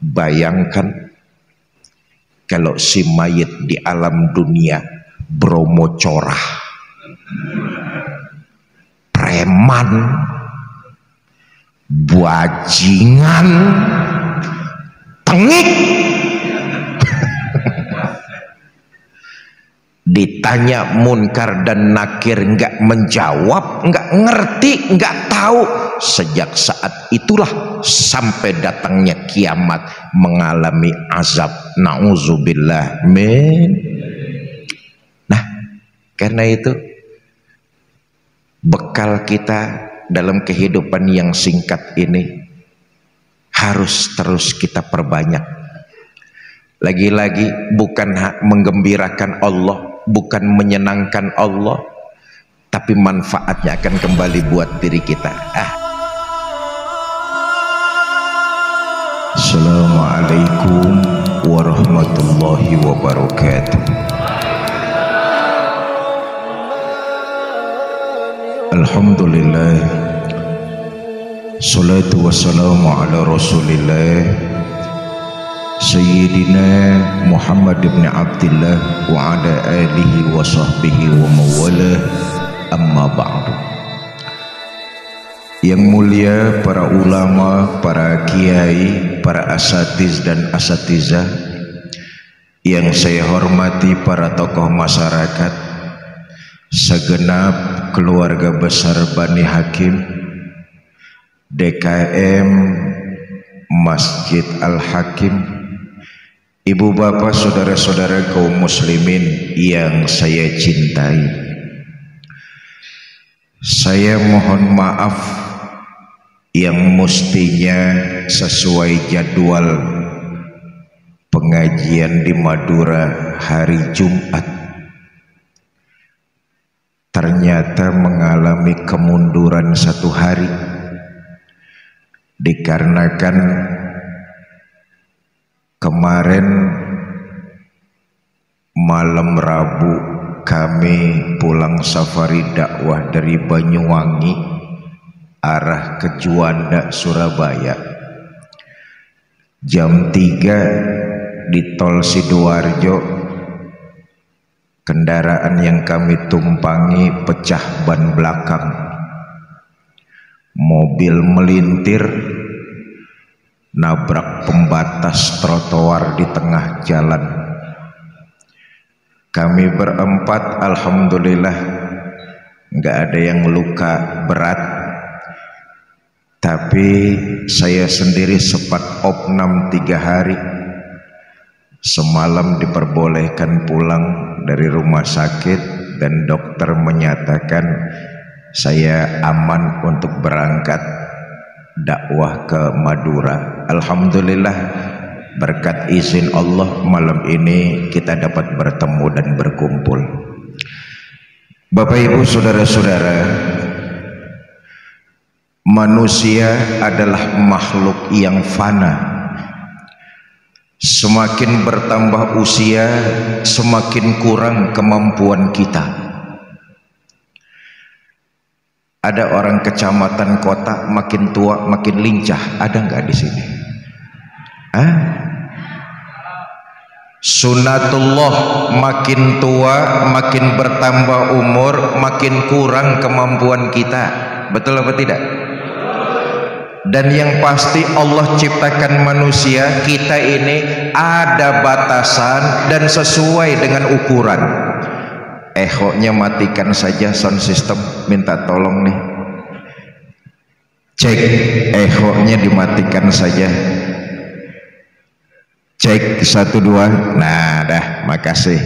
Bayangkan kalau si mayit di alam dunia Bromo corah, preman, bajingan, tengik, ditanya munkar dan nakir nggak menjawab, nggak ngerti, nggak tahu. Sejak saat itulah sampai datangnya kiamat mengalami azab. Nauzubillah min. Nah, karena itu bekal kita dalam kehidupan yang singkat ini harus terus kita perbanyak. Lagi-lagi bukan menggembirakan Allah, bukan menyenangkan Allah, tapi manfaatnya akan kembali buat diri kita. Assalamualaikum warahmatullahi wabarakatuh. Alhamdulillah, salatu wassalamu ala rasulillah Sayyidina Muhammad ibn Abdillah wa ala alihi wa sahbihi wa mawalah, amma ba'du. Yang mulia para ulama, para kiai, para asatiz dan asatizah, yang saya hormati para tokoh masyarakat, segenap keluarga besar Bani Hakim, DKM Masjid Al-Hakim, ibu bapak saudara-saudara kaum muslimin yang saya cintai. Saya mohon maaf yang mestinya sesuai jadwal pengajian di Madura hari Jumat ternyata mengalami kemunduran satu hari dikarenakan kemarin malam Rabu kami pulang safari dakwah dari Banyuwangi arah ke Juanda, Surabaya. Jam 3 di tol Sidoarjo, kendaraan yang kami tumpangi pecah ban belakang. Mobil melintir nabrak pembatas trotoar di tengah jalan. Kami berempat alhamdulillah nggak ada yang luka berat, tapi saya sendiri sempat opnam 3 hari. Semalam diperbolehkan pulang dari rumah sakit dan dokter menyatakan saya aman untuk berangkat dakwah ke Madura. Alhamdulillah, berkat izin Allah malam ini kita dapat bertemu dan berkumpul. Bapak Ibu saudara-saudara, manusia adalah makhluk yang fana. Semakin bertambah usia, semakin kurang kemampuan kita. Ada orang kecamatan kota makin tua makin lincah, ada nggak di sini? Sunnatullah, makin tua makin bertambah umur makin kurang kemampuan kita. Betul apa tidak? Dan yang pasti Allah ciptakan manusia kita ini ada batasan dan sesuai dengan ukuran. Echo-nya matikan saja sound system, minta tolong nih. Cek, echo-nya dimatikan saja. Cek 1 2. Nah, dah, makasih.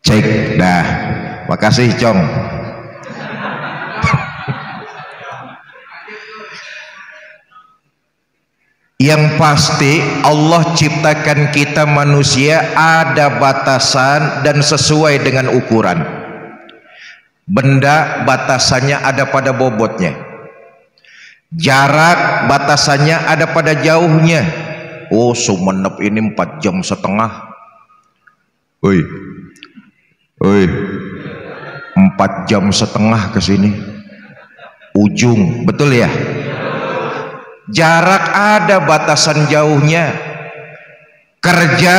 Cek, dah. Makasih, Cong. Yang pasti Allah ciptakan kita manusia ada batasan dan sesuai dengan ukuran. Benda batasannya ada pada bobotnya. Jarak batasannya ada pada jauhnya. Oh, Sumenep ini 4,5 jam. Oi, 4,5 jam ke sini. Ujung, betul ya? jarak ada batasan jauhnya, kerja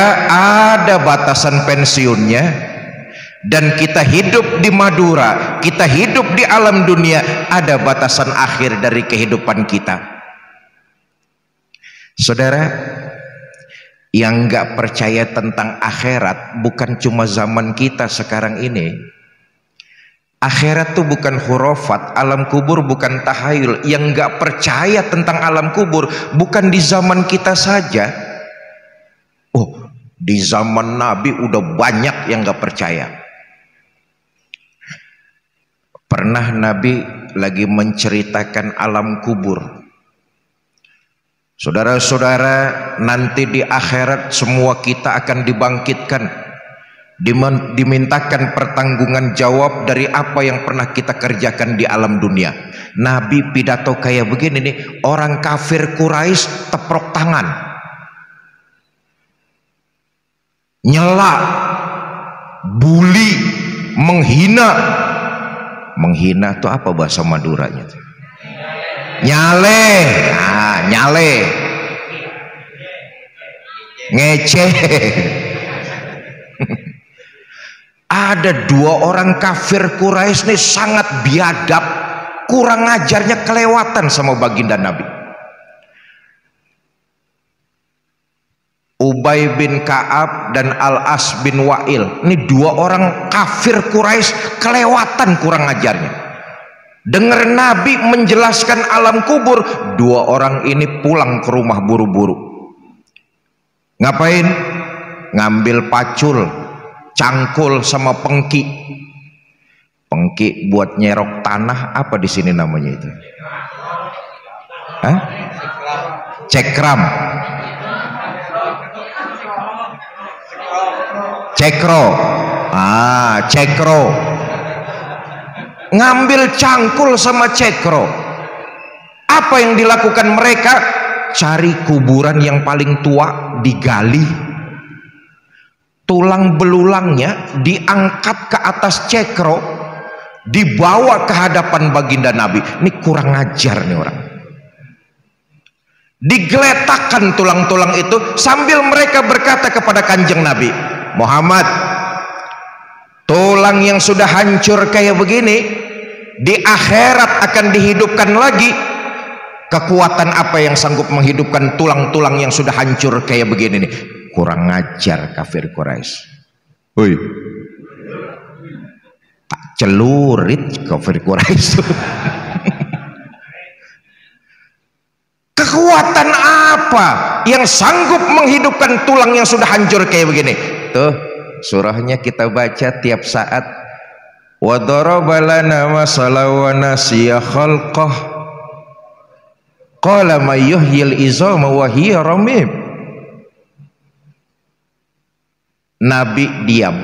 ada batasan pensiunnya, dan kita hidup di Madura, kita hidup di alam dunia, ada batasan akhir dari kehidupan kita. Saudara, yang nggak percaya tentang akhirat bukan cuma zaman kita sekarang ini. Akhirat tuh bukan khurafat, alam kubur bukan tahayul. Yang nggak percaya tentang alam kubur bukan di zaman kita saja. Oh, di zaman Nabi udah banyak yang nggak percaya. Pernah Nabi lagi menceritakan alam kubur. Saudara-saudara, nanti di akhirat semua kita akan dibangkitkan, dimintakan pertanggungan jawab dari apa yang pernah kita kerjakan di alam dunia. Nabi pidato kayak begini nih, orang kafir Quraisy teprok tangan, nyela, bully, menghina. Menghina itu apa bahasa Maduranya? Nyale, nah, nyale, ngeceh. Ada dua orang kafir Quraisy nih sangat biadab, kurang ajarnya kelewatan sama baginda Nabi. Ubay bin Ka'ab dan Al-As bin Wa'il, ini dua orang kafir Quraisy kelewatan kurang ajarnya. Dengar Nabi menjelaskan alam kubur, dua orang ini pulang ke rumah buru-buru. Ngapain? Ngambil pacul, cangkul sama pengki. Pengki buat nyerok tanah, apa di sini namanya itu? Hah? Cekram. Cekro. Ah, cekro. Ngambil cangkul sama cekro. Apa yang dilakukan mereka? Cari kuburan yang paling tua, digali, tulang belulangnya diangkat ke atas cekro, dibawa ke hadapan baginda Nabi. Ini kurang ajar nih orang. Digeletakkan tulang-tulang itu sambil mereka berkata kepada kanjeng Nabi Muhammad, tulang yang sudah hancur kayak begini di akhirat akan dihidupkan lagi. Kekuatan apa yang sanggup menghidupkan tulang-tulang yang sudah hancur kayak begini nih? Kurang ajar kafir Quraisy. Woi, tak celurit kafir Quraisy. Kekuatan apa yang sanggup menghidupkan tulang yang sudah hancur kayak begini? Tuh surahnya kita baca tiap saat. Wa daraba lana masalan wa nasiya khalqah qala may yuhyil izama wa hiya ramim. Nabi diam,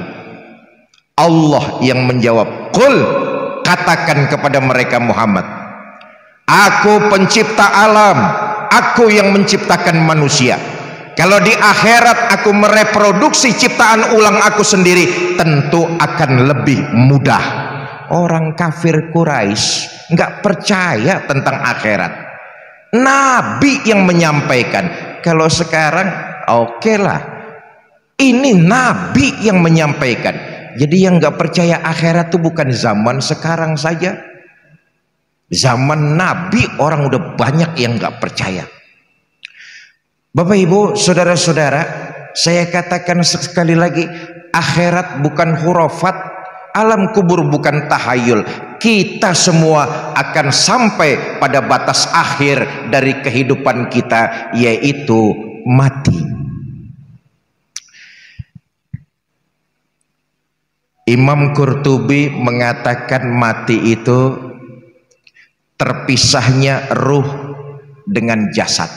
Allah yang menjawab. Qul, katakan kepada mereka Muhammad, aku pencipta alam, aku yang menciptakan manusia. Kalau di akhirat aku mereproduksi ciptaan ulang aku sendiri, tentu akan lebih mudah. Orang kafir Quraisy nggak percaya tentang akhirat. Nabi yang menyampaikan. Kalau sekarang oke lah, ini Nabi yang menyampaikan. Jadi yang nggak percaya akhirat itu bukan zaman sekarang saja. Zaman Nabi orang udah banyak yang nggak percaya. Bapak Ibu, saudara-saudara, saya katakan sekali lagi, akhirat bukan khurafat, alam kubur bukan tahayul. Kita semua akan sampai pada batas akhir dari kehidupan kita, yaitu mati. Imam Qurtubi mengatakan mati itu terpisahnya ruh dengan jasad.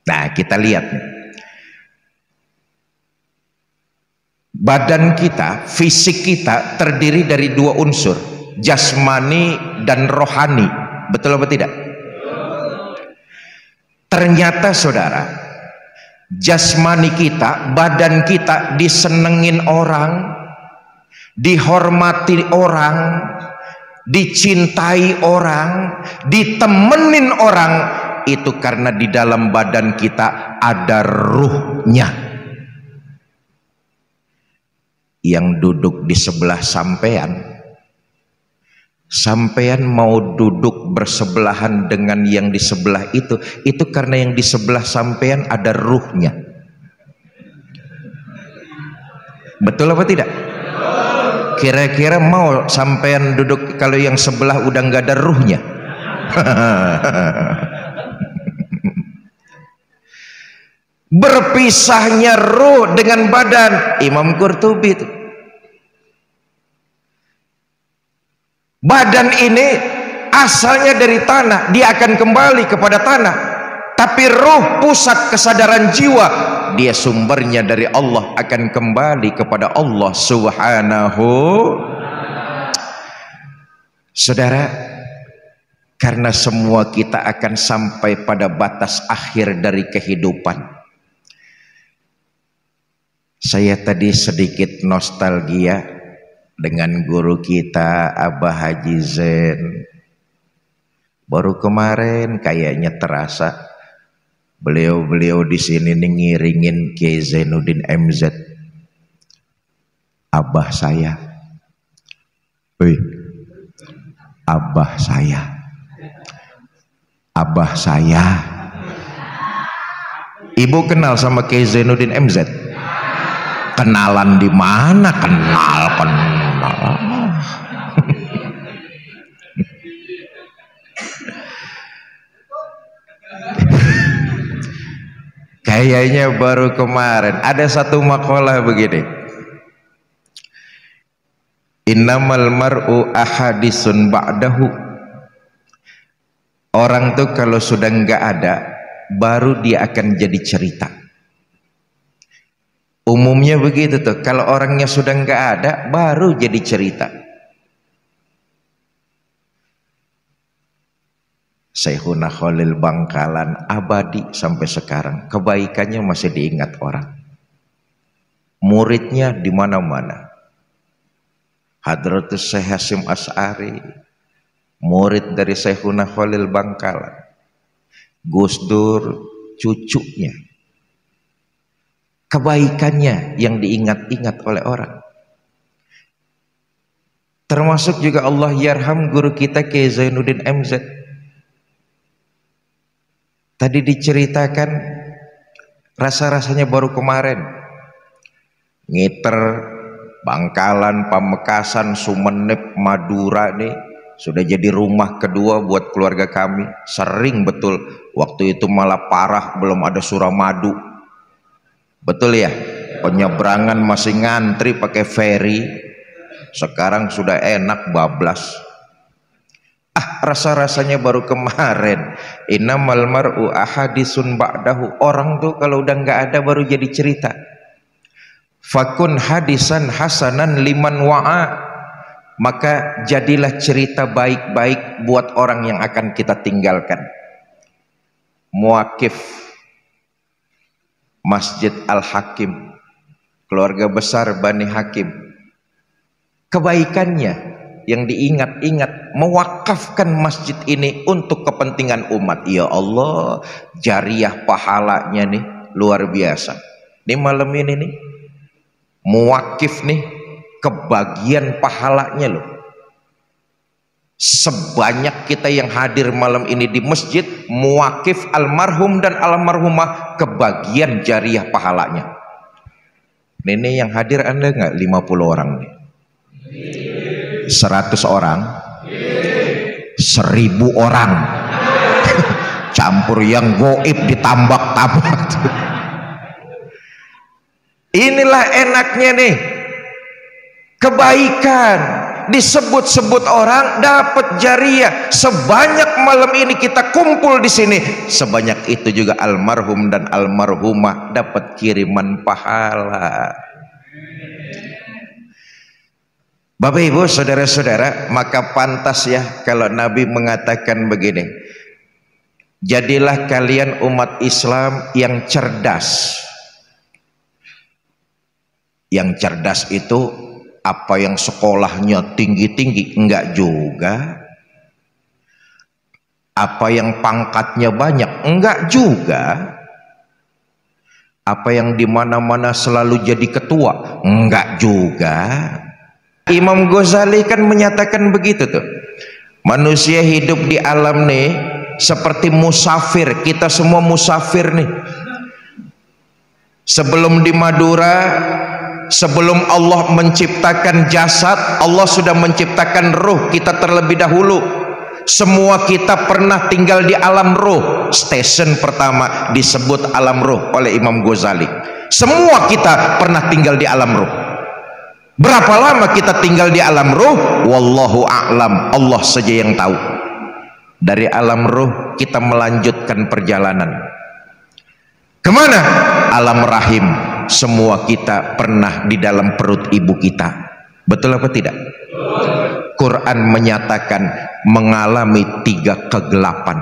Nah, kita lihat nih. Badan kita, fisik kita terdiri dari dua unsur, jasmani dan rohani. Betul apa tidak? Ternyata saudara, jasmani kita, badan kita disenengin orang, dihormati orang, dicintai orang, ditemenin orang, Itu karena di dalam badan kita ada ruhnya yang duduk di sebelah sampean. Sampean mau duduk bersebelahan dengan yang di sebelah itu karena yang di sebelah sampean ada ruhnya. Betul apa tidak? Kira-kira mau sampean duduk kalau yang sebelah udah nggak ada ruhnya? Berpisahnya ruh dengan badan. Imam Qurtubi itu, badan ini asalnya dari tanah, dia akan kembali kepada tanah. Tapi ruh, pusat kesadaran jiwa, dia sumbernya dari Allah, akan kembali kepada Allah Subhanahu. Saudara, karena semua kita akan sampai pada batas akhir dari kehidupan. Saya tadi sedikit nostalgia dengan guru kita Abah Haji Zain. Baru kemarin kayaknya terasa beliau di sini ngiringin Kiai Zainuddin MZ. Abah saya, abah saya. Ibu kenal sama Kiai Zainuddin MZ? Kenalan di mana? Kenal. Kayaknya baru kemarin ada satu makalah begini. Innamal mar'u ahadisun ba'dahu. Orang tuh kalau sudah nggak ada, baru dia akan jadi cerita. Umumnya begitu tuh, kalau orangnya sudah nggak ada, baru jadi cerita. Syekhuna Khalil Bangkalan abadi sampai sekarang, kebaikannya masih diingat orang. Muridnya di mana-mana. Hadratus Syekh Hasyim Asy'ari, murid dari Syekhuna Khalil Bangkalan. Gus Dur, cucunya. Kebaikannya yang diingat-ingat oleh orang. Termasuk juga Allah yarham guru kita Kiai Zainuddin MZ. Tadi diceritakan rasa-rasanya baru kemarin. Ngiter, Bangkalan, Pamekasan, Sumenep, Madura nih sudah jadi rumah kedua buat keluarga kami. Sering betul, waktu itu malah parah, belum ada Suramadu. Betul ya, penyeberangan masih ngantri pakai ferry. Sekarang sudah enak bablas. Rasa-rasanya baru kemarin. Innamal mar'u ahadisun ba'dahu. Orang tuh kalau udah nggak ada baru jadi cerita. Fakun hadisan hasanan liman wa'a. Maka jadilah cerita baik-baik buat orang yang akan kita tinggalkan. Muakif Masjid Al-Hakim, keluarga besar Bani Hakim, kebaikannya yang diingat-ingat, mewakafkan masjid ini untuk kepentingan umat. Ya Allah, jariah pahalanya nih luar biasa. Ini malam ini nih muwakif nih, kebagian pahalanya loh. Sebanyak kita yang hadir malam ini di masjid, muwakif almarhum dan almarhumah kebagian jariah pahalanya. Ini yang hadir Anda nggak 50 orang nih? 100 orang? 1000 orang? Campur yang goib ditambak-tambak. Inilah enaknya nih, kebaikan disebut-sebut orang dapat jariah. Sebanyak malam ini kita kumpul di sini, sebanyak itu juga almarhum dan almarhumah dapat kiriman pahala. Bapak Ibu, saudara-saudara, maka pantas ya kalau Nabi mengatakan begini, jadilah kalian umat Islam yang cerdas. Yang cerdas itu apa yang sekolahnya tinggi-tinggi? Enggak juga. Apa yang pangkatnya banyak? Enggak juga. Apa yang dimana-mana selalu jadi ketua? Enggak juga. Imam Ghazali kan menyatakan begitu tuh. Manusia hidup di alam nih seperti musafir. Kita semua musafir nih. Sebelum di Madura, sebelum Allah menciptakan jasad, Allah sudah menciptakan ruh kita terlebih dahulu. Semua kita pernah tinggal di alam ruh. Stesen pertama disebut alam ruh oleh Imam Ghazali. Semua kita pernah tinggal di alam ruh. Berapa lama kita tinggal di alam ruh? Wallahu a'lam, Allah saja yang tahu. Dari alam ruh kita melanjutkan perjalanan. Kemana? Alam rahim. Semua kita pernah di dalam perut ibu kita. Betul apa tidak? Quran menyatakan mengalami 3 kegelapan.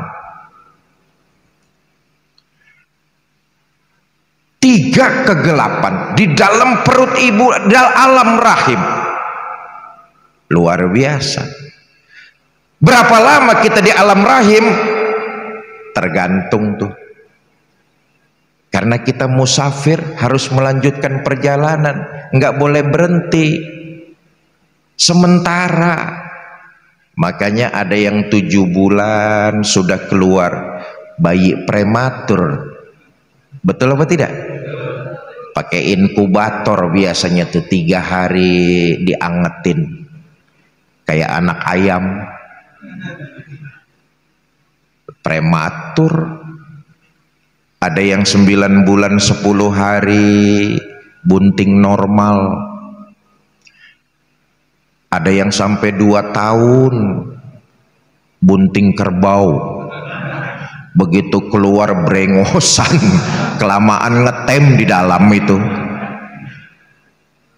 3 kegelapan di dalam perut ibu, dalam alam rahim. Luar biasa. Berapa lama kita di alam rahim? Tergantung tuh. Karena kita musafir, harus melanjutkan perjalanan, nggak boleh berhenti sementara. Makanya ada yang 7 bulan sudah keluar bayi prematur. Betul apa tidak? Pakai inkubator biasanya tuh 3 hari diangetin kayak anak ayam. Prematur. Ada yang 9 bulan 10 hari bunting normal. Ada yang sampai 2 tahun bunting kerbau. Begitu keluar brengosan, kelamaan ngetem di dalam itu.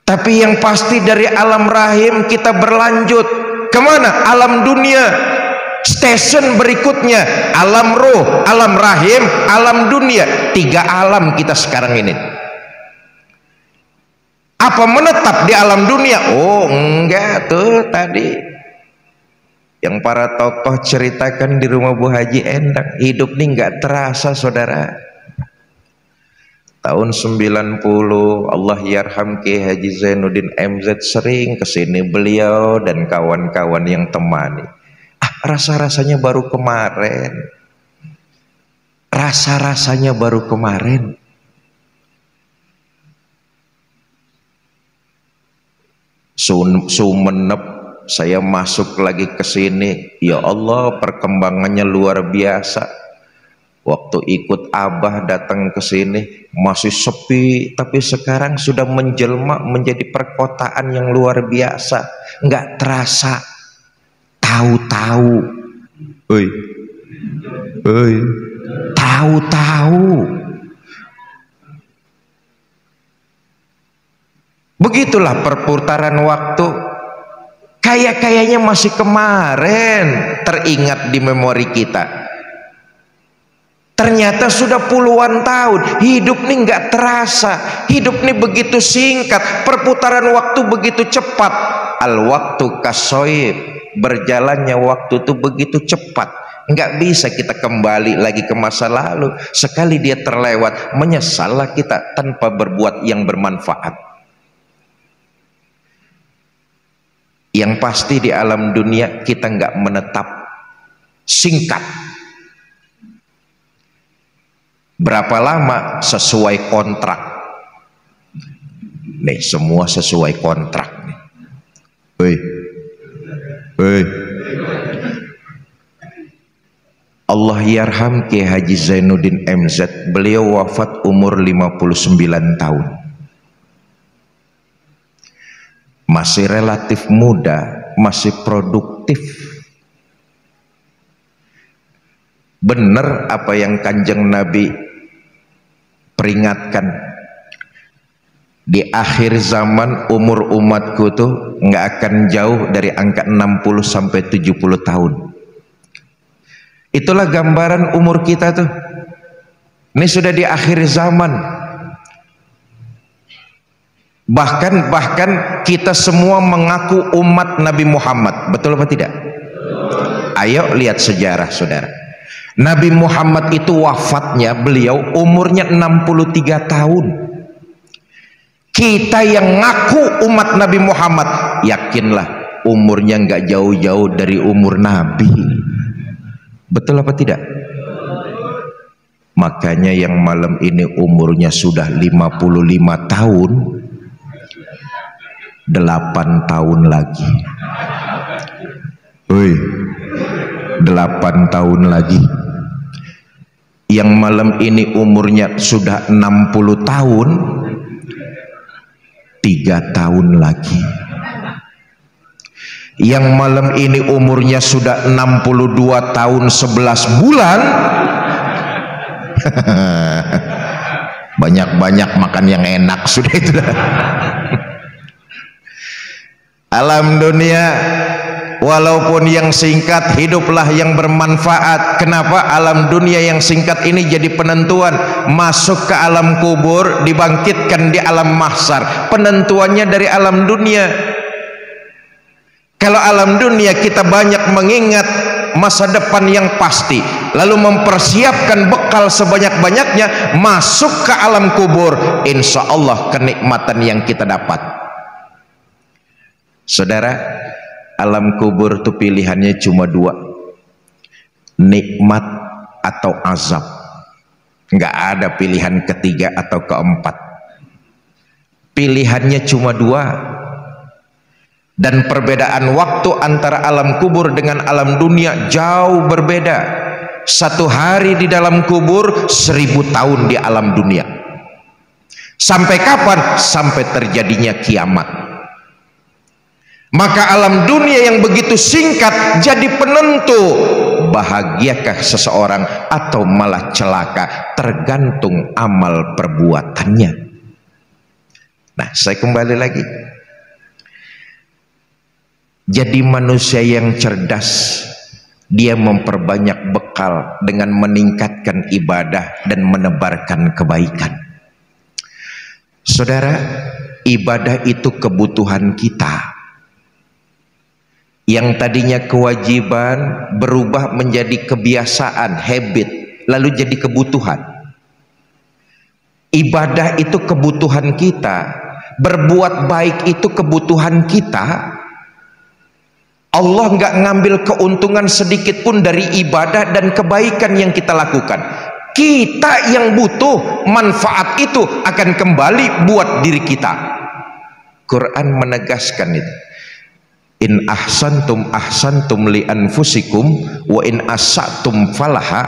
Tapi yang pasti dari alam rahim kita berlanjut kemana? Alam dunia. Stesen berikutnya alam ruh, alam rahim, alam dunia. 3 alam kita sekarang ini. Apa menetap di alam dunia? Oh enggak tuh tadi yang para tokoh ceritakan di rumah Bu Haji Endang. Hidup ini enggak terasa saudara. Tahun 90 Allah yarham Ki Haji Zainuddin MZ sering kesini beliau dan kawan-kawan yang temani. Rasa-rasanya baru kemarin. Rasa-rasanya baru kemarin. Sumenep saya masuk lagi ke sini. Ya Allah, perkembangannya luar biasa. Waktu ikut Abah datang ke sini masih sepi, tapi sekarang sudah menjelma menjadi perkotaan yang luar biasa. Enggak terasa. Tahu-tahu, tahu-tahu. Begitulah perputaran waktu. Kayaknya masih kemarin teringat di memori kita. Ternyata sudah puluhan tahun. Hidup ini nggak terasa. Hidup ini begitu singkat. Perputaran waktu begitu cepat. Al-waktu kasoib. Berjalannya waktu itu begitu cepat, nggak bisa kita kembali lagi ke masa lalu. Sekali dia terlewat, menyesallah kita tanpa berbuat yang bermanfaat. Yang pasti di alam dunia kita nggak menetap, singkat. Berapa lama? Sesuai kontrak. Nih semua sesuai kontrak nih. Allah yarham Ki Haji Zainuddin MZ. Beliau wafat umur 59 tahun. Masih relatif muda, masih produktif. Benar apa yang Kanjeng Nabi peringatkan. Di akhir zaman umur umatku tuh nggak akan jauh dari angka 60 sampai 70 tahun. Itulah gambaran umur kita tuh. Ini sudah di akhir zaman. Bahkan kita semua mengaku umat Nabi Muhammad. Betul apa tidak? Ayo lihat sejarah saudara. Nabi Muhammad itu wafatnya beliau umurnya 63 tahun. Kita yang ngaku umat Nabi Muhammad, yakinlah umurnya nggak jauh-jauh dari umur Nabi. Betul apa tidak? Makanya yang malam ini umurnya sudah 55 tahun, 8 tahun lagi. Woi, 8 tahun lagi. Yang malam ini umurnya sudah 60 tahun, 3 tahun lagi. Yang malam ini umurnya sudah 62 tahun 11 bulan. Banyak-banyak makan yang enak sudah itu. Alam dunia walaupun yang singkat, hiduplah yang bermanfaat. Kenapa? Alam dunia yang singkat ini jadi penentuan. Masuk ke alam kubur, dibangkitkan di alam mahsyar, penentuannya dari alam dunia. Kalau alam dunia kita banyak mengingat masa depan yang pasti, lalu mempersiapkan bekal sebanyak-banyaknya, masuk ke alam kubur, insya Allah kenikmatan yang kita dapat. Saudara, alam kubur itu pilihannya cuma 2, nikmat atau azab. Nggak ada pilihan ketiga atau keempat, pilihannya cuma 2. Dan perbedaan waktu antara alam kubur dengan alam dunia jauh berbeda. 1 hari di dalam kubur, 1000 tahun di alam dunia. Sampai kapan? Sampai terjadinya kiamat. Maka alam dunia yang begitu singkat jadi penentu bahagiakah seseorang atau malah celaka, tergantung amal perbuatannya. Nah, saya kembali lagi. Jadi manusia yang cerdas, dia memperbanyak bekal dengan meningkatkan ibadah dan menebarkan kebaikan. Saudara, ibadah itu kebutuhan kita. Yang tadinya kewajiban berubah menjadi kebiasaan, habit, lalu jadi kebutuhan. Ibadah itu kebutuhan kita, berbuat baik itu kebutuhan kita. Allah nggak ngambil keuntungan sedikit pun dari ibadah dan kebaikan yang kita lakukan. Kita yang butuh, manfaat itu akan kembali buat diri kita. Quran menegaskan itu. In ahsantum li anfusikum wa in asatum falaha.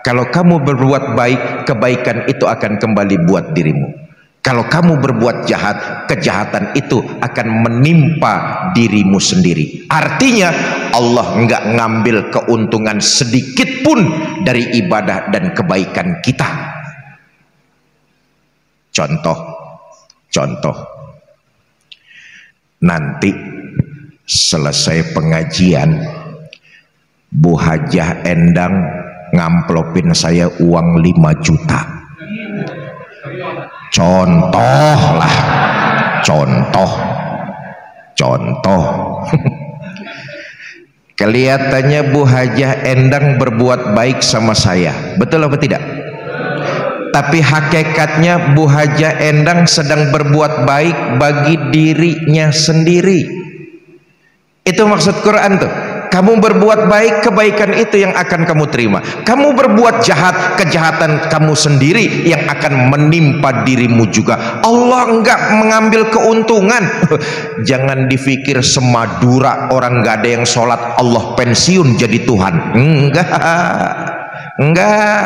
Kalau kamu berbuat baik, kebaikan itu akan kembali buat dirimu. Kalau kamu berbuat jahat, kejahatan itu akan menimpa dirimu sendiri. Artinya Allah enggak ngambil keuntungan sedikit pun dari ibadah dan kebaikan kita. Contoh. Nanti selesai pengajian, Bu Hajah Endang ngamplopin saya uang 5 juta. Contoh. Kelihatannya Bu Hajah Endang berbuat baik sama saya, betul apa tidak? Tapi hakikatnya Bu Hajah Endang sedang berbuat baik bagi dirinya sendiri. Itu maksud Quran tuh. Kamu berbuat baik, kebaikan itu yang akan kamu terima. Kamu berbuat jahat, kejahatan kamu sendiri yang akan menimpa dirimu juga. Allah enggak mengambil keuntungan. Jangan dipikir semadura orang enggak ada yang sholat, Allah pensiun jadi Tuhan. Enggak.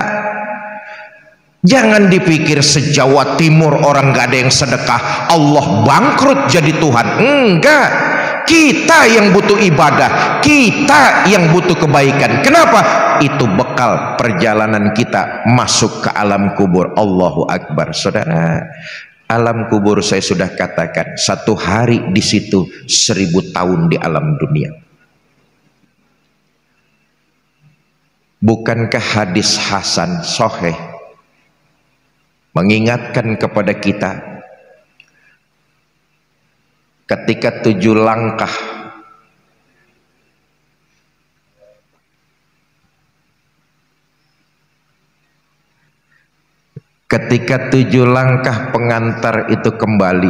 Jangan dipikir se-Jawa Timur orang enggak ada yang sedekah, Allah bangkrut jadi Tuhan. Enggak. Kita yang butuh ibadah, kita yang butuh kebaikan. Kenapa? Itu bekal perjalanan kita masuk ke alam kubur. Allahu Akbar. Saudara, alam kubur saya sudah katakan, 1 hari di situ 1000 tahun di alam dunia. Bukankah hadis Hasan Sahih mengingatkan kepada kita ketika 7 langkah Ketika 7 langkah pengantar itu kembali,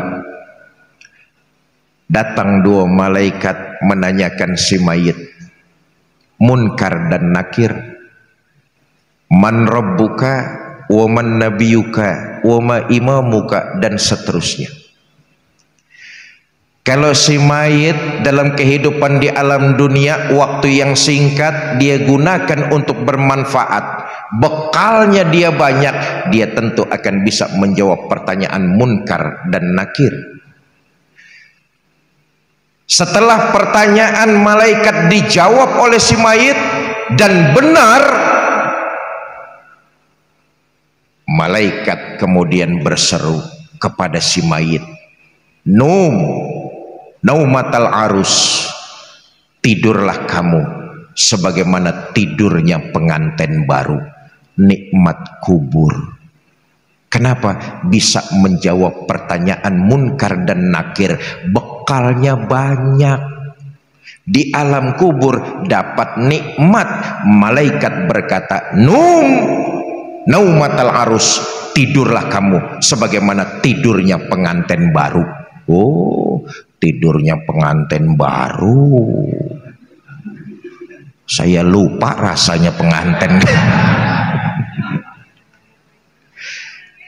datang 2 malaikat menanyakan si mayit, Munkar dan Nakir, man rabbuka wa man nabiyuka wa ma imamuka, dan seterusnya. Kalau si mayit dalam kehidupan di alam dunia, waktu yang singkat dia gunakan untuk bermanfaat, bekalnya dia banyak, dia tentu akan bisa menjawab pertanyaan Munkar dan Nakir. Setelah pertanyaan malaikat dijawab oleh si mayit dan benar, malaikat kemudian berseru kepada si mayit, naumatal arus, tidurlah kamu sebagaimana tidurnya pengantin baru, nikmat kubur. Kenapa bisa menjawab pertanyaan Munkar dan Nakir? Bekalnya banyak. Di alam kubur dapat nikmat. Malaikat berkata, naumatal arus, tidurlah kamu sebagaimana tidurnya pengantin baru. Oh, tidurnya pengantin baru. Saya lupa rasanya pengantin.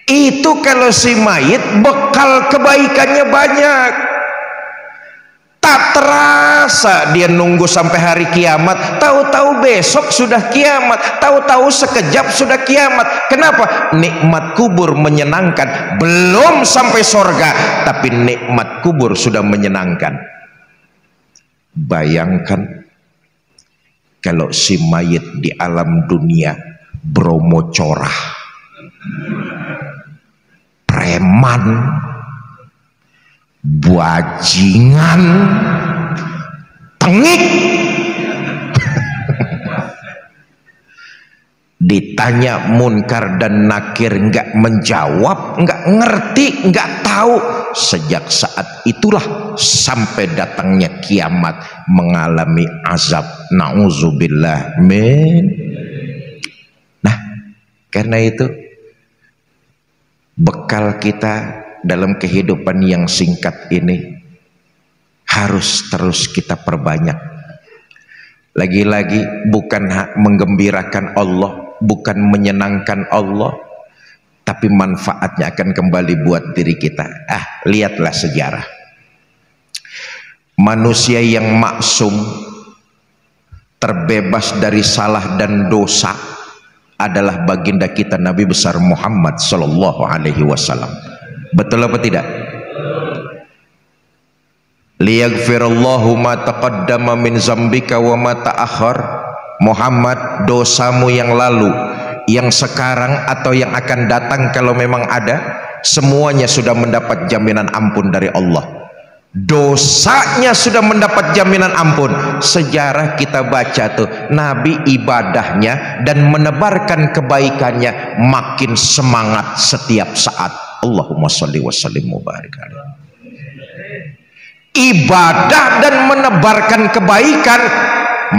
Itu kalau si mayit bekal kebaikannya banyak, tak terasa dia nunggu sampai hari kiamat, tahu-tahu besok sudah kiamat, tahu-tahu sekejap sudah kiamat. Kenapa? Nikmat kubur menyenangkan, belum sampai sorga tapi nikmat kubur sudah menyenangkan. Bayangkan kalau si mayit di alam dunia Bromo corah, preman, bajingan, tengik. Ditanya Munkar dan Nakir nggak menjawab, nggak ngerti, nggak tahu. Sejak saat itulah sampai datangnya kiamat mengalami azab. Nauzubillah min. Nah, karena itu bekal kita dalam kehidupan yang singkat ini harus terus kita perbanyak. Lagi-lagi bukan menggembirakan Allah, bukan menyenangkan Allah, tapi manfaatnya akan kembali buat diri kita. Lihatlah sejarah manusia yang maksum, terbebas dari salah dan dosa adalah baginda kita Nabi besar Muhammad sallallahu alaihi wasallam. Betul apa tidak? Liyaghfirallahu ma taqaddama min zambika wa ma ta'akhkhar. Muhammad, dosamu yang lalu, yang sekarang atau yang akan datang kalau memang ada, semuanya sudah mendapat jaminan ampun dari Allah. Dosanya sudah mendapat jaminan ampun. Sejarah kita baca tuh, Nabi ibadahnya dan menebarkan kebaikannya makin semangat setiap saat. Allahumma sholli wa sallim wa barik alaihi. Ibadah dan menebarkan kebaikan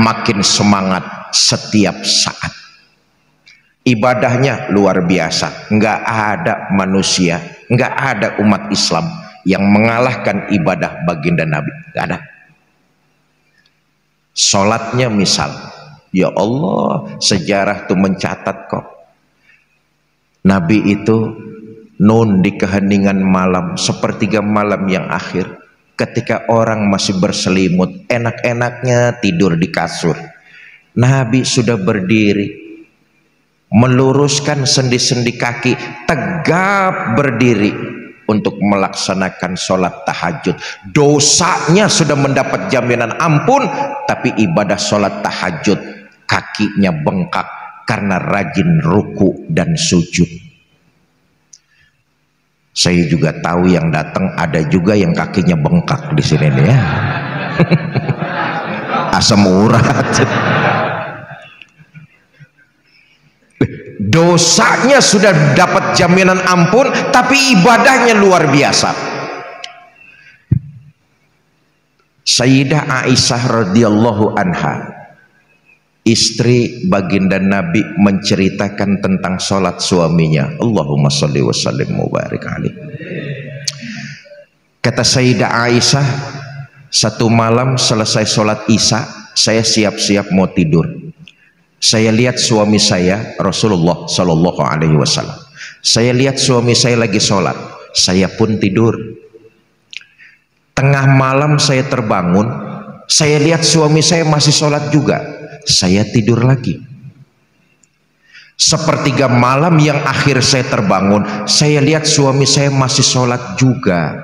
makin semangat setiap saat. Ibadahnya luar biasa, nggak ada manusia, nggak ada umat Islam yang mengalahkan ibadah baginda Nabi, nggak ada. Sholatnya misal, ya Allah, sejarah tuh mencatat kok, Nabi itu di keheningan malam, sepertiga malam yang akhir, ketika orang masih berselimut, enak-enaknya tidur di kasur, Nabi sudah berdiri, meluruskan sendi-sendi kaki, tegap berdiri untuk melaksanakan sholat tahajud. Dosanya sudah mendapat jaminan ampun, tapi ibadah sholat tahajud kakinya bengkak karena rajin ruku dan sujud. Saya juga tahu yang datang ada juga yang kakinya bengkak di sini nih ya. Asam urat. Dosanya sudah dapat jaminan ampun, tapi ibadahnya luar biasa. Sayyidah Aisyah radhiyallahu anha istri baginda Nabi menceritakan tentang sholat suaminya. Allahumma sholli wa sallim mubarik alaih. Kata Sayyidah Aisyah, satu malam selesai sholat isya, saya siap-siap mau tidur. Saya lihat suami saya, Rasulullah Shallallahu Alaihi Wasallam. Saya lihat suami saya lagi sholat, saya pun tidur. Tengah malam saya terbangun, saya lihat suami saya masih sholat juga, saya tidur lagi. Sepertiga malam yang akhir saya terbangun, saya lihat suami saya masih sholat juga.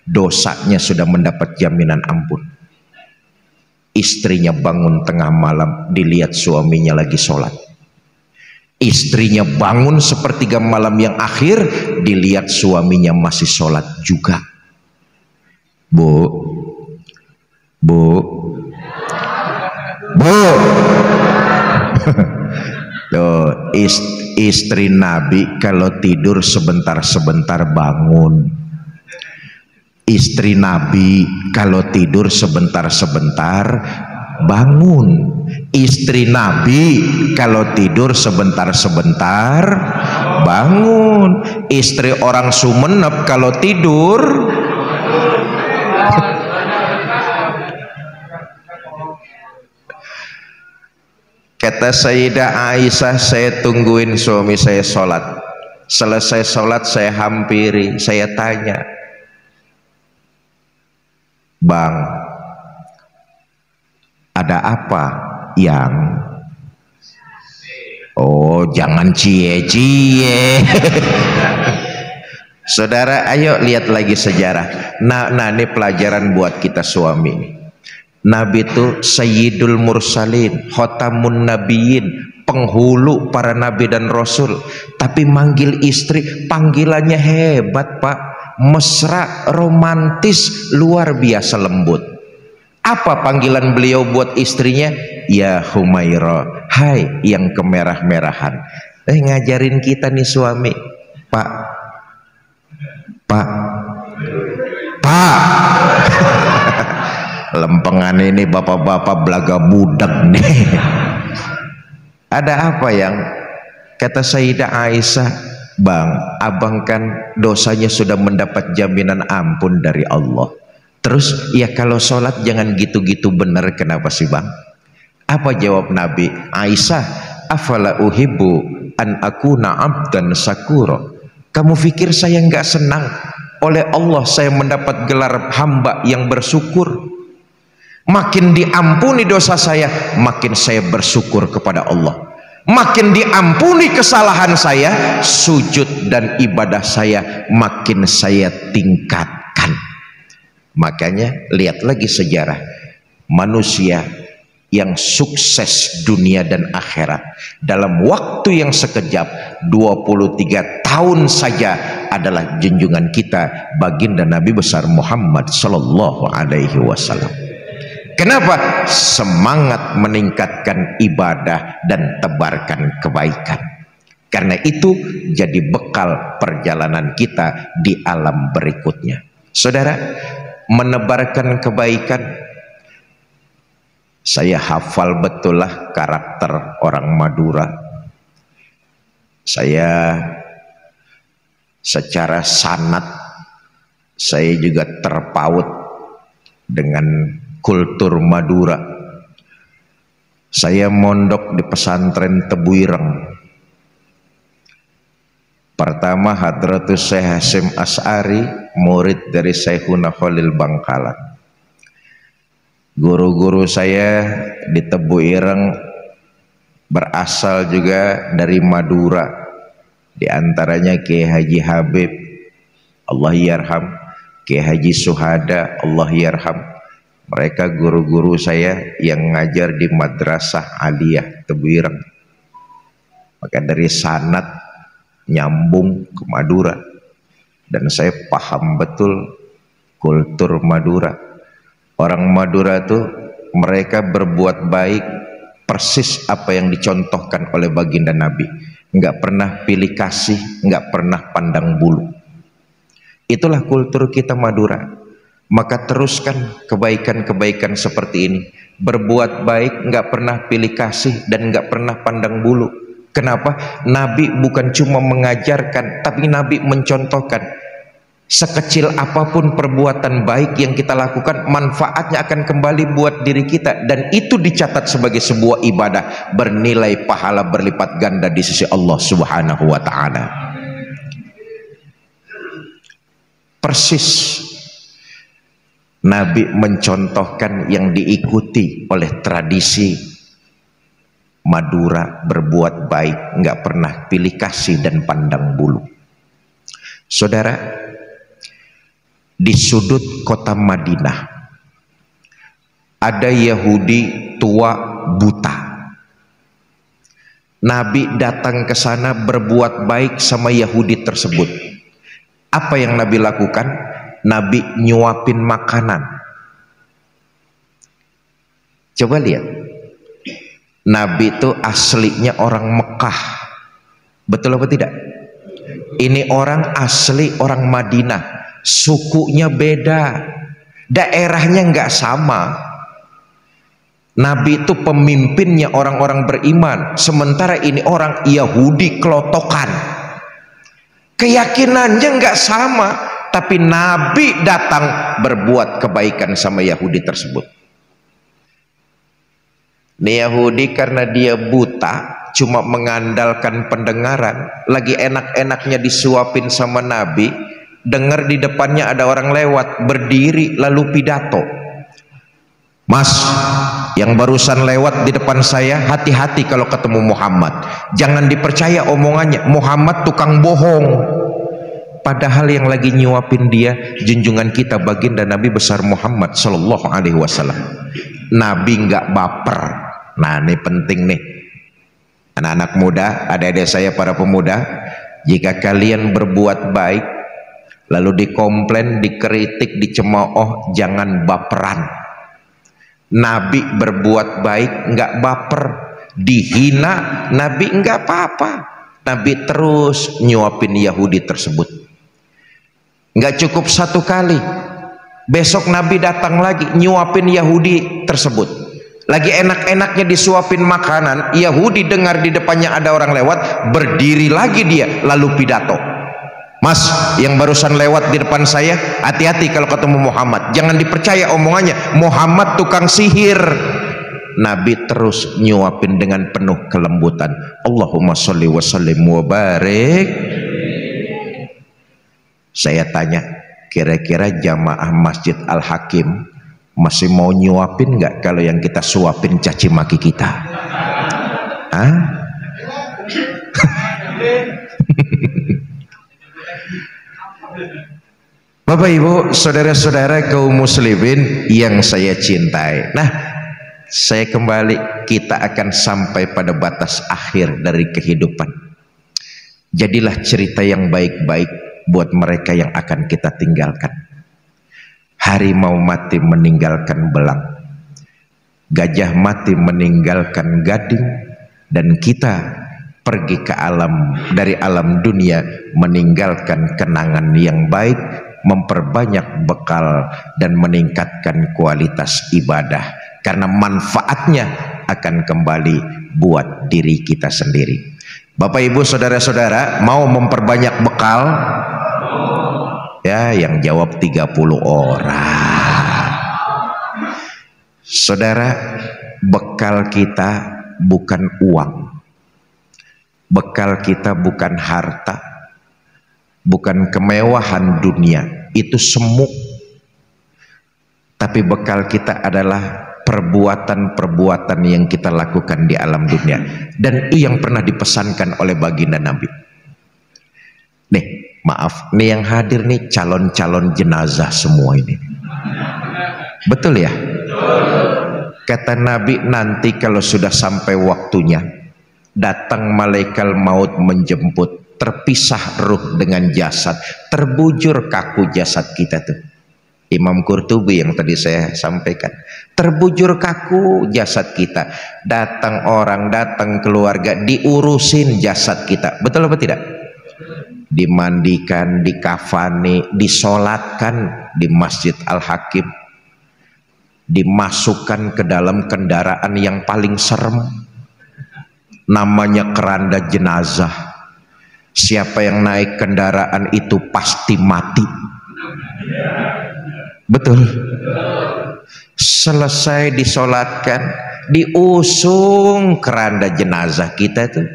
Dosanya sudah mendapat jaminan ampun. Istrinya bangun tengah malam, dilihat suaminya lagi sholat. Istrinya bangun sepertiga malam yang akhir, dilihat suaminya masih sholat juga. Bu, tuh, istri Nabi kalau tidur sebentar-sebentar bangun. Istri Nabi kalau tidur sebentar-sebentar bangun. Istri Nabi kalau tidur sebentar-sebentar bangun. Istri orang Sumenep kalau tidur kata Sayyidah Aisyah, saya tungguin suami saya sholat. Selesai sholat saya hampiri, saya tanya, Bang, ada apa yang? Oh, jangan cie-cie. Saudara, ayo lihat lagi sejarah. Nah, ini pelajaran buat kita suami. Nabi itu Sayyidul Mursalin, Khotamun Nabiyyin, penghulu para nabi dan rasul. Tapi manggil istri, panggilannya hebat, Pak. Mesra, romantis, luar biasa lembut. Apa panggilan beliau buat istrinya? Ya Humaira, hai yang kemerah-merahan. Ngajarin kita nih suami, Pak. Lempengan ini bapak-bapak belaga budak nih. Ada apa yang? Kata Sayyidah Aisyah, Bang, abang kan dosanya sudah mendapat jaminan ampun dari Allah. Terus ya kalau sholat jangan gitu-gitu bener, kenapa sih Bang? Apa jawab Nabi? Aisyah, afala uhibbu an akuna abdan sakuro. Kamu pikir saya nggak senang? Oleh Allah saya mendapat gelar hamba yang bersyukur. Makin diampuni dosa saya, makin saya bersyukur kepada Allah. Makin diampuni kesalahan saya, sujud dan ibadah saya makin saya tingkatkan. Makanya lihat lagi sejarah manusia yang sukses dunia dan akhirat dalam waktu yang sekejap 23 tahun saja adalah junjungan kita baginda Nabi besar Muhammad sallallahu alaihi wasallam. Kenapa? Semangat meningkatkan ibadah dan tebarkan kebaikan. Karena itu jadi bekal perjalanan kita di alam berikutnya. Saudara, menebarkan kebaikan, saya hafal betul lah karakter orang Madura. Saya secara sanad saya juga terpaut dengan kultur Madura. Saya mondok di pesantren Tebuireng. Pertama Hadratus Syekh Hasyim Asy'ari, murid dari Syekhuna Khalil Bangkalan. Guru-guru saya di Tebuireng berasal juga dari Madura. Di antaranya Kiai Haji Habib, Allah yarham, Kiai Haji Suhada, Allah yarham. Mereka guru-guru saya yang ngajar di Madrasah Aliyah Tebuireng. Maka dari sanad nyambung ke Madura, dan saya paham betul kultur Madura. Orang Madura tuh mereka berbuat baik persis apa yang dicontohkan oleh baginda Nabi. Nggak pernah pilih kasih, nggak pernah pandang bulu. Itulah kultur kita Madura. Maka teruskan kebaikan-kebaikan seperti ini. Berbuat baik, nggak pernah pilih kasih dan nggak pernah pandang bulu. Kenapa? Nabi bukan cuma mengajarkan, tapi Nabi mencontohkan. Sekecil apapun perbuatan baik yang kita lakukan, manfaatnya akan kembali buat diri kita, dan itu dicatat sebagai sebuah ibadah bernilai pahala berlipat ganda di sisi Allah Subhanahu wa taala. Persis Nabi mencontohkan yang diikuti oleh tradisi Madura, berbuat baik, nggak pernah pilih kasih dan pandang bulu. Saudara, di sudut kota Madinah ada Yahudi tua buta. Nabi datang ke sana berbuat baik sama Yahudi tersebut. Apa yang Nabi lakukan? Nabi nyuapin makanan. Coba lihat, Nabi itu aslinya orang Mekah, betul apa tidak? Ini orang asli orang Madinah, sukunya beda, daerahnya nggak sama. Nabi itu pemimpinnya orang-orang beriman, sementara ini orang Yahudi kelotokan, keyakinannya nggak sama. Tapi Nabi datang berbuat kebaikan sama Yahudi tersebut. Ini Yahudi karena dia buta, cuma mengandalkan pendengaran, lagi enak-enaknya disuapin sama Nabi, dengar di depannya ada orang lewat, berdiri lalu pidato. Mas, yang barusan lewat di depan saya, hati-hati kalau ketemu Muhammad, jangan dipercaya omongannya, Muhammad tukang bohong. Padahal yang lagi nyuapin dia junjungan kita baginda Nabi besar Muhammad Sallallahu Alaihi Wasallam. Nabi nggak baper. Nah, ini penting nih, anak-anak muda, adik-adik saya para pemuda, jika kalian berbuat baik lalu dikomplain, dikritik, dicemooh, jangan baperan. Nabi berbuat baik nggak baper, dihina Nabi nggak apa-apa. Nabi terus nyuapin Yahudi tersebut. Nggak cukup satu kali, besok Nabi datang lagi nyuapin Yahudi tersebut. Lagi enak-enaknya disuapin makanan, Yahudi dengar di depannya ada orang lewat, berdiri lagi dia lalu pidato. Mas, yang barusan lewat di depan saya, hati-hati kalau ketemu Muhammad, jangan dipercaya omongannya, Muhammad tukang sihir. Nabi terus nyuapin dengan penuh kelembutan. Allahumma sholli wa sallim wa barik. Saya tanya, kira-kira jamaah Masjid Al-Hakim masih mau nyuapin nggak kalau yang kita suapin caci maki kita? Hah? Bapak Ibu, saudara-saudara kaum muslimin yang saya cintai. Nah, saya kembali, kita akan sampai pada batas akhir dari kehidupan. Jadilah cerita yang baik-baik buat mereka yang akan kita tinggalkan. Harimau mati meninggalkan belang, gajah mati meninggalkan gading, dan kita pergi ke alam, dari alam dunia meninggalkan kenangan yang baik, memperbanyak bekal dan meningkatkan kualitas ibadah, karena manfaatnya akan kembali buat diri kita sendiri. Bapak Ibu saudara-saudara, mau memperbanyak bekal? Ya, yang jawab 30 orang. Saudara, bekal kita bukan uang, bekal kita bukan harta, bukan kemewahan dunia, itu semu. Tapi bekal kita adalah perbuatan-perbuatan yang kita lakukan di alam dunia, dan itu yang pernah dipesankan oleh baginda Nabi. Nih, maaf, nih yang hadir nih calon-calon jenazah semua ini, betul ya? Kata Nabi, nanti kalau sudah sampai waktunya, datang malaikat maut menjemput, terpisah ruh dengan jasad, terbujur kaku jasad kita tuh. Imam Qurtubi yang tadi saya sampaikan, terbujur kaku jasad kita, datang orang, datang keluarga, diurusin jasad kita, betul apa tidak? dimandikan, dikafani, disolatkan di Masjid Al-Hakim, dimasukkan ke dalam kendaraan yang paling serem, namanya keranda jenazah. Siapa yang naik kendaraan itu pasti mati. Betul. Selesai disolatkan, diusung keranda jenazah kita itu,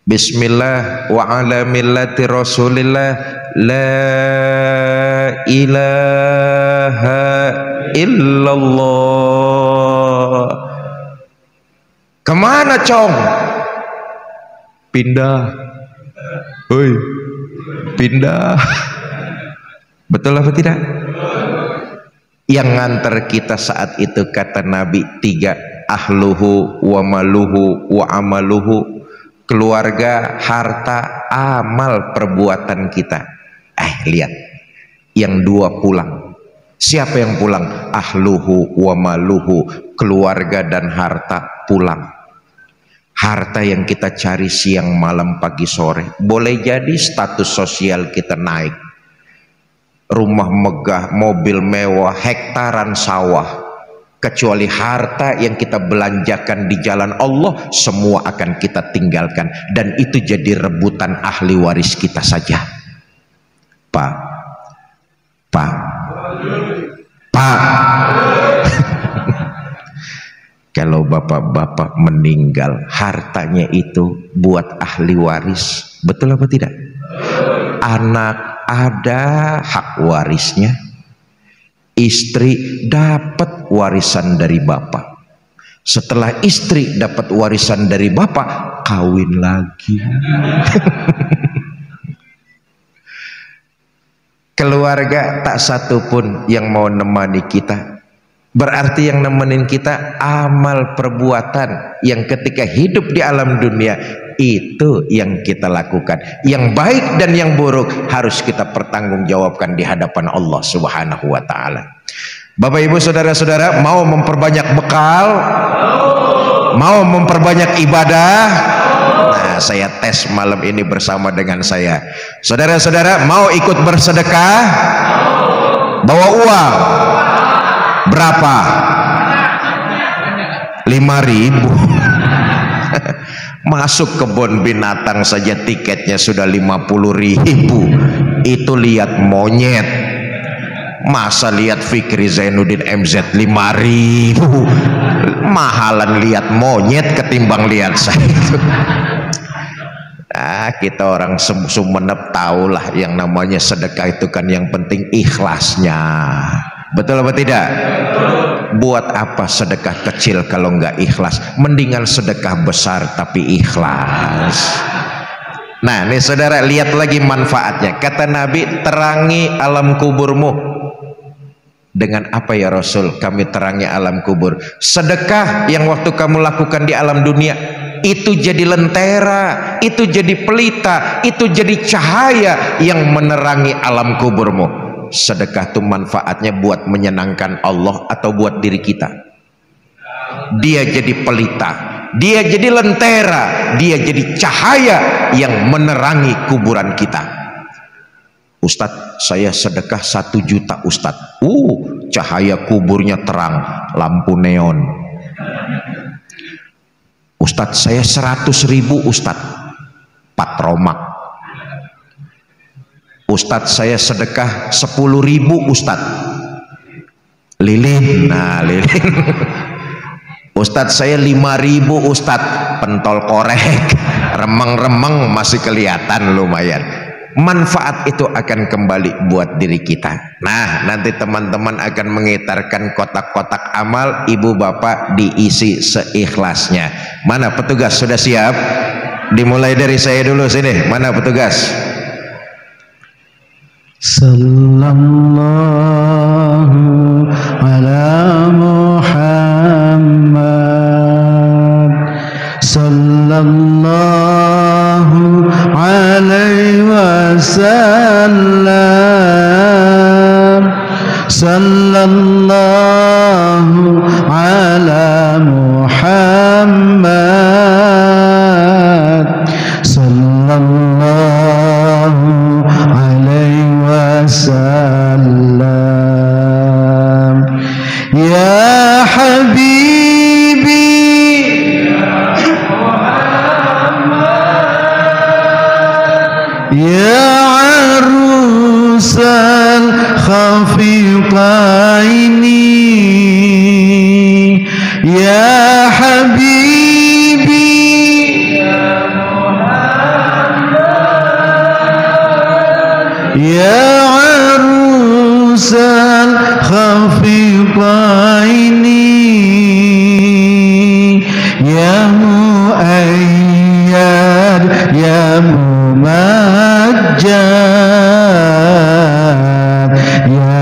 Bismillah wa ala millati Rasulillah la ilaha illallah. Kemana cong? Pindah. Hoi, pindah. Betul apa tidak? Yang nganter kita saat itu kata Nabi 3, ahluhu wa maluhu wa amaluhu, keluarga, harta, amal perbuatan kita. Lihat, yang 2 pulang. Siapa yang pulang? Ahluhu wa maluhu, keluarga dan harta pulang. Harta yang kita cari siang malam pagi sore, boleh jadi status sosial kita naik, rumah megah, mobil mewah, hektaran sawah. Kecuali harta yang kita belanjakan di jalan Allah, semua akan kita tinggalkan, dan itu jadi rebutan ahli waris kita saja. Pak kalau bapak-bapak meninggal, hartanya itu buat ahli waris, betul apa tidak? Anak ada hak warisnya, istri dapat warisan dari bapak. Setelah istri dapat warisan dari bapak, kawin lagi. Keluarga tak satu pun yang mau nemani kita. Berarti yang nemenin kita amal perbuatan yang ketika hidup di alam dunia itu yang kita lakukan. Yang baik dan yang buruk harus kita pertanggungjawabkan di hadapan Allah Subhanahu wa taala. Bapak Ibu saudara-saudara, mau memperbanyak bekal, mau memperbanyak ibadah. Nah, saya tes malam ini bersama dengan saya. Saudara-saudara, mau ikut bersedekah? Bawa uang berapa? 5.000. Masuk kebun binatang saja tiketnya sudah 50.000. Itu lihat monyet. Masa lihat Fikri Zainuddin MZ 5.000? Mahalan lihat monyet ketimbang lihat saya itu. Nah, kita orang Sumenep tahulah yang namanya sedekah itu kan yang penting ikhlasnya. Betul apa tidak? Buat apa sedekah kecil kalau nggak ikhlas? Mendingan sedekah besar tapi ikhlas. Nah, nih saudara, lihat lagi manfaatnya. Kata Nabi, terangi alam kuburmu. Dengan apa ya Rasul? Kami terangi alam kubur. Sedekah yang waktu kamu lakukan di alam dunia, itu jadi lentera, itu jadi pelita, itu jadi cahaya yang menerangi alam kuburmu. Sedekah itu manfaatnya buat menyenangkan Allah atau buat diri kita? Dia jadi pelita, dia jadi lentera, dia jadi cahaya yang menerangi kuburan kita. Ustadz, saya sedekah 1 juta Ustadz. Cahaya kuburnya terang, lampu neon. Ustadz, saya 100.000 Ustadz, patromak. Ustadz, saya sedekah 10.000 Ustadz, lilin. Nah, lilin. Ustadz, saya 5.000 Ustadz, pentol korek, remeng-remeng masih kelihatan lumayan. Manfaat itu akan kembali buat diri kita. Nah, nanti teman-teman akan mengitarkan kotak-kotak amal, ibu bapak diisi seikhlasnya. Mana petugas sudah siap? Dimulai dari saya dulu sini. Mana petugas? Sallallahu ala Muhammad, sallallahu alaihi wasallam, sallallahu ala Muhammad, sallallahu arusal khafiqaini ya habibi ya arusal khafiqaini ya muayyad ya mumajjad ya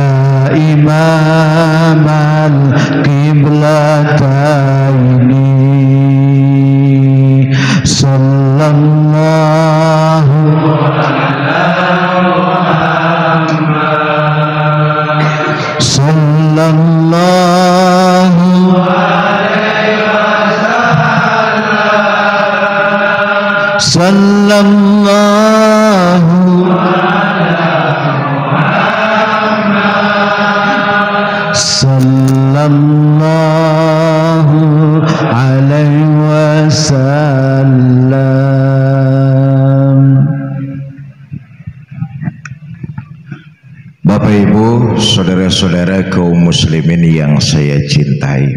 imam al-qiblataini sallallahu sallallahu alaihi wasallam. Bapak Ibu, saudara-saudara kaum muslimin yang saya cintai,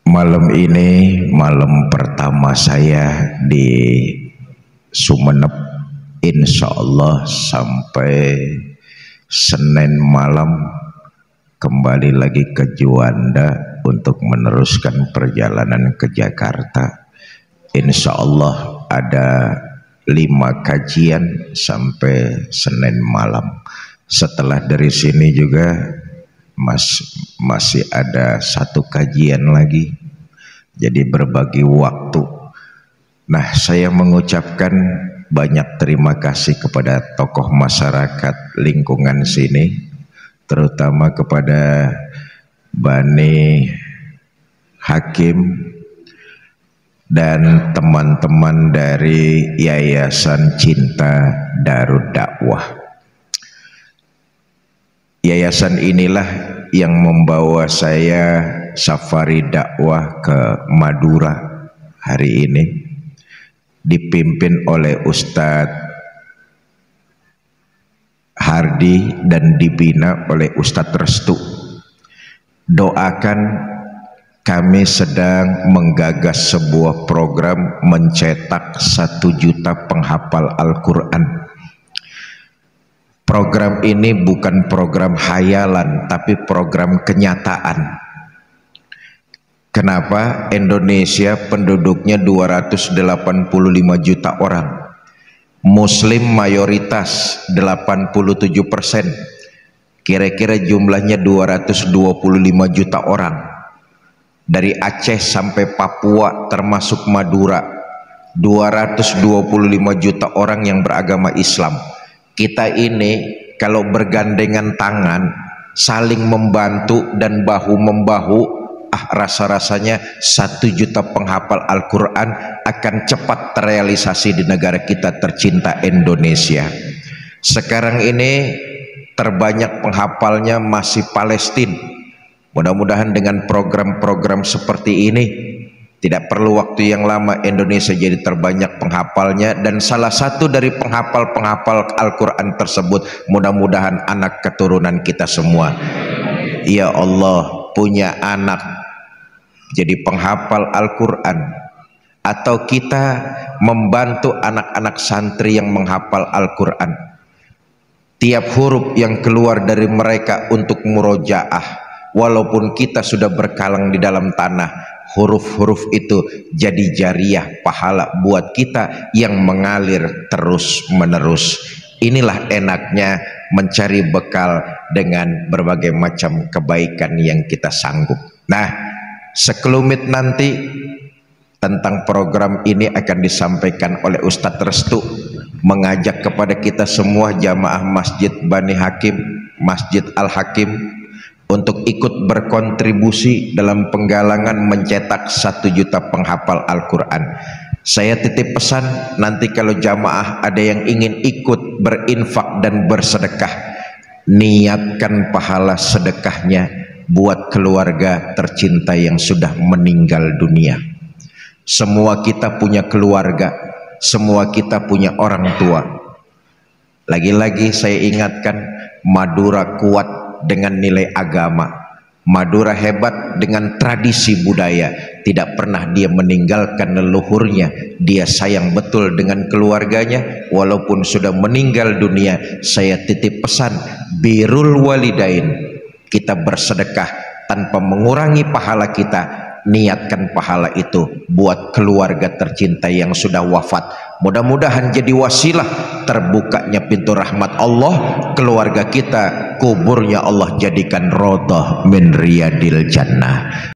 malam ini malam pertama saya di Sumeneb, insya Allah sampai Senin malam kembali lagi ke Juanda untuk meneruskan perjalanan ke Jakarta. Insya Allah ada 5 kajian sampai Senin malam. Setelah dari sini juga masih ada 1 kajian lagi, jadi berbagi waktu. Nah, saya mengucapkan banyak terima kasih kepada tokoh masyarakat lingkungan sini, terutama kepada Bani Hakim dan teman-teman dari Yayasan Cinta Darud Dakwah. Yayasan inilah yang membawa saya safari dakwah ke Madura hari ini, dipimpin oleh Ustadz Hardi dan dibina oleh Ustadz Restu. Doakan, kami sedang menggagas sebuah program mencetak 1 juta penghafal Al-Quran. Program ini bukan program hayalan, tapi program kenyataan. Kenapa? Indonesia penduduknya 285 juta orang, Muslim mayoritas 87%, kira-kira jumlahnya 225 juta orang. Dari Aceh sampai Papua termasuk Madura, 225 juta orang yang beragama Islam. Kita ini kalau bergandengan tangan, saling membantu dan bahu-membahu, rasa-rasanya 1 juta penghafal Al-Quran akan cepat terrealisasi di negara kita tercinta Indonesia. Sekarang ini terbanyak penghafalnya masih Palestina. Mudah-mudahan dengan program-program seperti ini tidak perlu waktu yang lama Indonesia jadi terbanyak penghafalnya, dan salah satu dari penghafal-penghafal Al-Quran tersebut mudah-mudahan anak keturunan kita semua. Ya Allah, punya anak jadi penghafal Al-Quran, atau kita membantu anak-anak santri yang menghafal Al-Quran. Tiap huruf yang keluar dari mereka untuk murojaah, walaupun kita sudah berkalang di dalam tanah, huruf-huruf itu jadi jariah pahala buat kita yang mengalir terus menerus. Inilah enaknya mencari bekal dengan berbagai macam kebaikan yang kita sanggup. Nah, sekelumit nanti tentang program ini akan disampaikan oleh Ustadz Restu, mengajak kepada kita semua jamaah Masjid Bani Hakim, Masjid Al-Hakim, untuk ikut berkontribusi dalam penggalangan mencetak 1 juta penghafal Al-Quran. Saya titip pesan, nanti kalau jamaah ada yang ingin ikut berinfak dan bersedekah, niatkan pahala sedekahnya buat keluarga tercinta yang sudah meninggal dunia. Semua kita punya keluarga, semua kita punya orang tua. Lagi-lagi saya ingatkan, Madura kuat dengan nilai agama, Madura hebat dengan tradisi budaya. Tidak pernah dia meninggalkan leluhurnya. Dia sayang betul dengan keluarganya. Walaupun sudah meninggal dunia, saya titip pesan, birrul walidain, kita bersedekah tanpa mengurangi pahala kita. Niatkan pahala itu buat keluarga tercinta yang sudah wafat. Mudah-mudahan jadi wasilah terbukanya pintu rahmat Allah. Keluarga kita, kuburnya Allah jadikan rodoh min riyadil jannah.